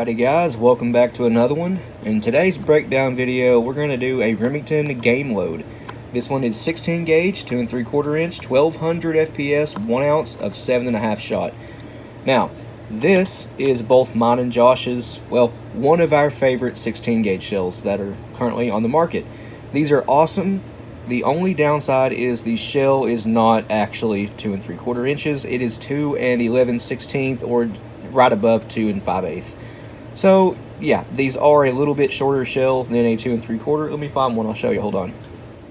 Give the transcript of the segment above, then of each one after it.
Alrighty guys, welcome back to another one. In today's breakdown video, we're going to do a Remington game load. This one is 16 gauge, 2 3/4 inch, 1200 FPS, 1 ounce of 7.5 shot. Now, this is both mine and Josh's, well, one of our favorite 16 gauge shells that are currently on the market. These are awesome. The only downside is the shell is not actually 2 3/4 inches. It is 2 11/16 or right above 2 5/8. So yeah, these are a little bit shorter shell than a 2 3/4. Let me find one, I'll show you, hold on.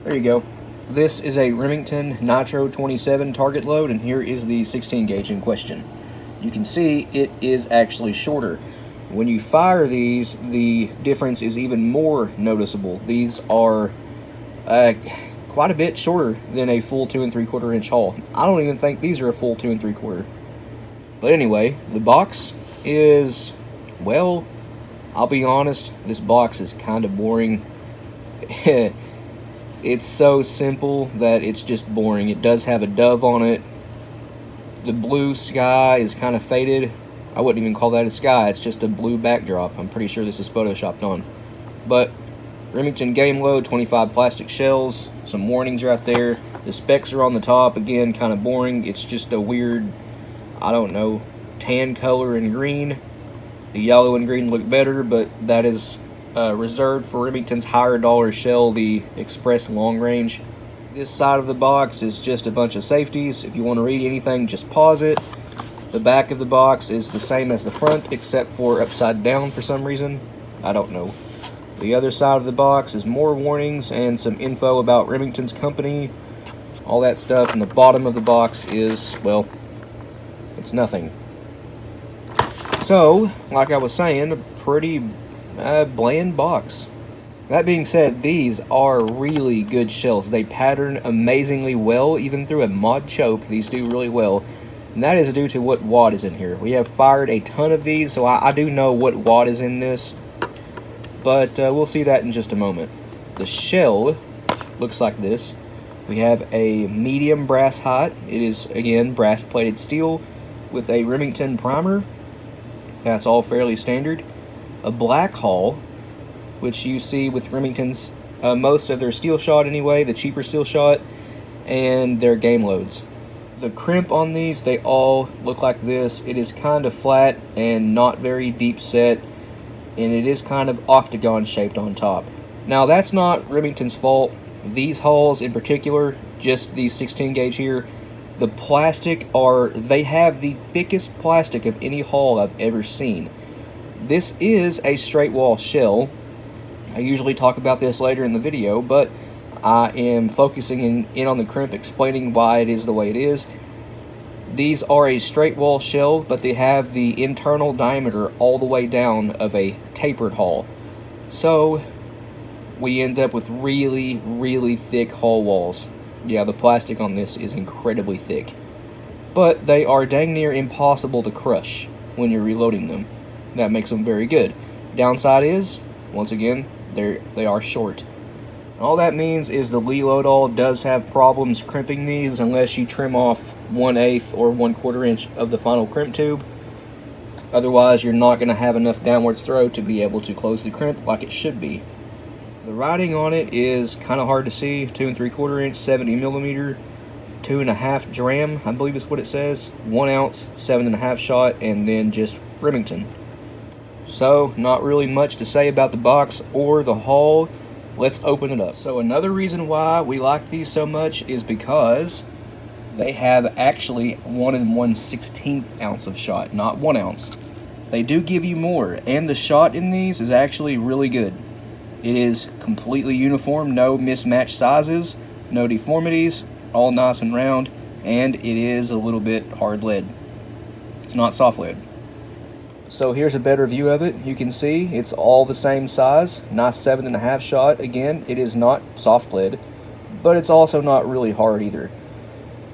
There you go. This is a Remington Nitro 27 target load, and here is the 16 gauge in question. You can see it is actually shorter. When you fire these, the difference is even more noticeable. These are quite a bit shorter than a full 2 3/4 inch haul. I don't even think these are a full 2 3/4. But anyway, the box is, well, I'll be honest, this box is kind of boring. It's so simple that it's just boring. It does have a dove on it. The blue sky is kind of faded. I wouldn't even call that a sky, it's just a blue backdrop. I'm pretty sure this is photoshopped on. But Remington game load, 25 plastic shells, some warnings right there. The specs are on the top, again, kind of boring. It's just a weird, I don't know, tan color and green. The yellow and green look better, but that is reserved for Remington's higher dollar shell, the Express Long Range. This side of the box is just a bunch of safeties. If you want to read anything, just pause it. The back of the box is the same as the front, except for upside down for some reason. I don't know. The other side of the box is more warnings and some info about Remington's company, all that stuff. And the bottom of the box is, well, it's nothing. So, like I was saying, a pretty bland box. That being said, these are really good shells. They pattern amazingly well, even through a mod choke. These do really well, and that is due to what wad is in here. We have fired a ton of these, so I do know what wad is in this, but we'll see that in just a moment. The shell looks like this. We have a medium brass hot. It is, again, brass plated steel with a Remington primer. That's all fairly standard. A black hull, which you see with Remington's, most of their steel shot anyway, the cheaper steel shot, and their game loads. The crimp on these, they all look like this. It is kind of flat and not very deep set, and it is kind of octagon shaped on top. Now that's not Remington's fault. These hulls in particular, just these 16 gauge here, the plastic they have the thickest plastic of any hull I've ever seen. This is a straight wall shell. I usually talk about this later in the video, but I am focusing in on the crimp, explaining why it is the way it is. These are a straight wall shell, but they have the internal diameter all the way down of a tapered hull. So we end up with really, really thick hull walls. Yeah, the plastic on this is incredibly thick, but they are dang near impossible to crush when you're reloading them. That makes them very good. Downside is, once again, they are short. All that means is the reload all does have problems crimping these unless you trim off 1/8 or 1/4 inch of the final crimp tube. Otherwise, you're not going to have enough downwards throw to be able to close the crimp like it should be. The writing on it is kind of hard to see. 2 3/4 inch, 70 millimeter, 2.5 dram, I believe is what it says. 1 ounce, 7.5 shot, and then just Remington. So, not really much to say about the box or the hull. Let's open it up. So another reason why we like these so much is because they have actually 1 1/16 ounce of shot, not 1 ounce. They do give you more, and the shot in these is actually really good. It is completely uniform, no mismatched sizes, no deformities, all nice and round, and it is a little bit hard lead. It's not soft lead. So here's a better view of it. You can see it's all the same size, nice 7.5 shot. Again, it is not soft lead, but it's also not really hard either.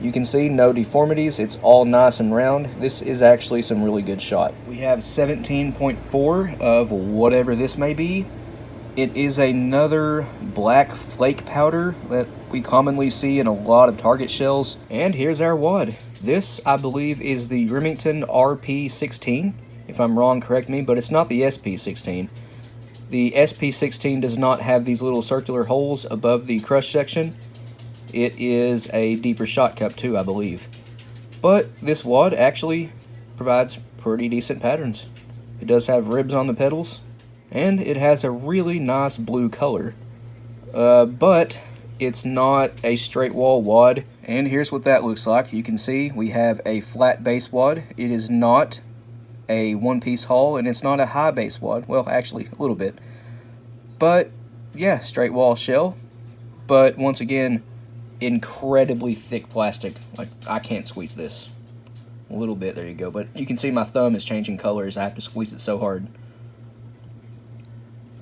You can see no deformities, it's all nice and round. This is actually some really good shot. We have 17.4 of whatever this may be. It is another black flake powder that we commonly see in a lot of target shells. And here's our wad. This, I believe, is the Remington RP16. If I'm wrong, correct me, but it's not the SP16. The SP16 does not have these little circular holes above the crush section. It is a deeper shot cup too, I believe. But this wad actually provides pretty decent patterns. It does have ribs on the pedals, and it has a really nice blue color. But it's not a straight wall wad. And here's what that looks like. You can see we have a flat base wad. It is not a one-piece hull, and it's not a high base wad. Well, actually, a little bit. But, yeah, straight wall shell. But, once again, incredibly thick plastic. Like, I can't squeeze this. A little bit, there you go. But you can see my thumb is changing colors. I have to squeeze it so hard.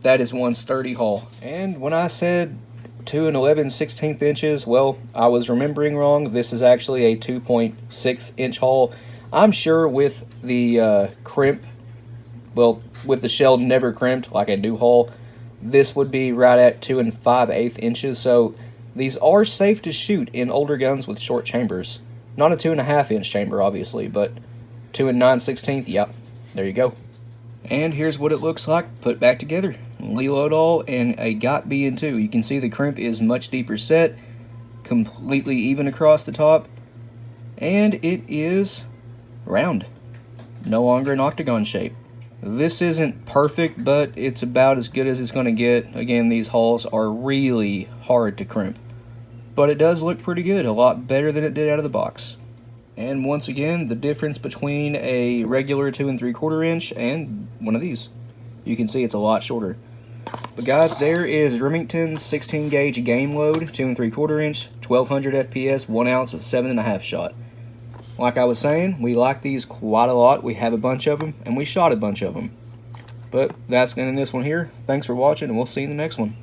That is one sturdy hull. And when I said 2 11/16 inches, well, I was remembering wrong. This is actually a 2.6 inch hull. I'm sure with the crimp, well, with the shell never crimped like a new hull, this would be right at 2 5/8 inches. So these are safe to shoot in older guns with short chambers. Not a 2.5 inch chamber, obviously, but 2 9/16. Yep, there you go. And here's what it looks like put back together. Reload all and a got B&2. You can see the crimp is much deeper set, completely even across the top, and it is round, no longer an octagon shape. This isn't perfect, but it's about as good as it's going to get. Again, these hulls are really hard to crimp, but it does look pretty good, a lot better than it did out of the box. And once again, the difference between a regular 2 3/4 inch and one of these. You can see it's a lot shorter. But guys, there is Remington's 16 gauge game load, 2 3/4 inch, 1200 FPS, 1 ounce of 7.5 shot. Like I was saying, we like these quite a lot. We have a bunch of them, and we shot a bunch of them. But that's going to end this one here. Thanks for watching, and we'll see you in the next one.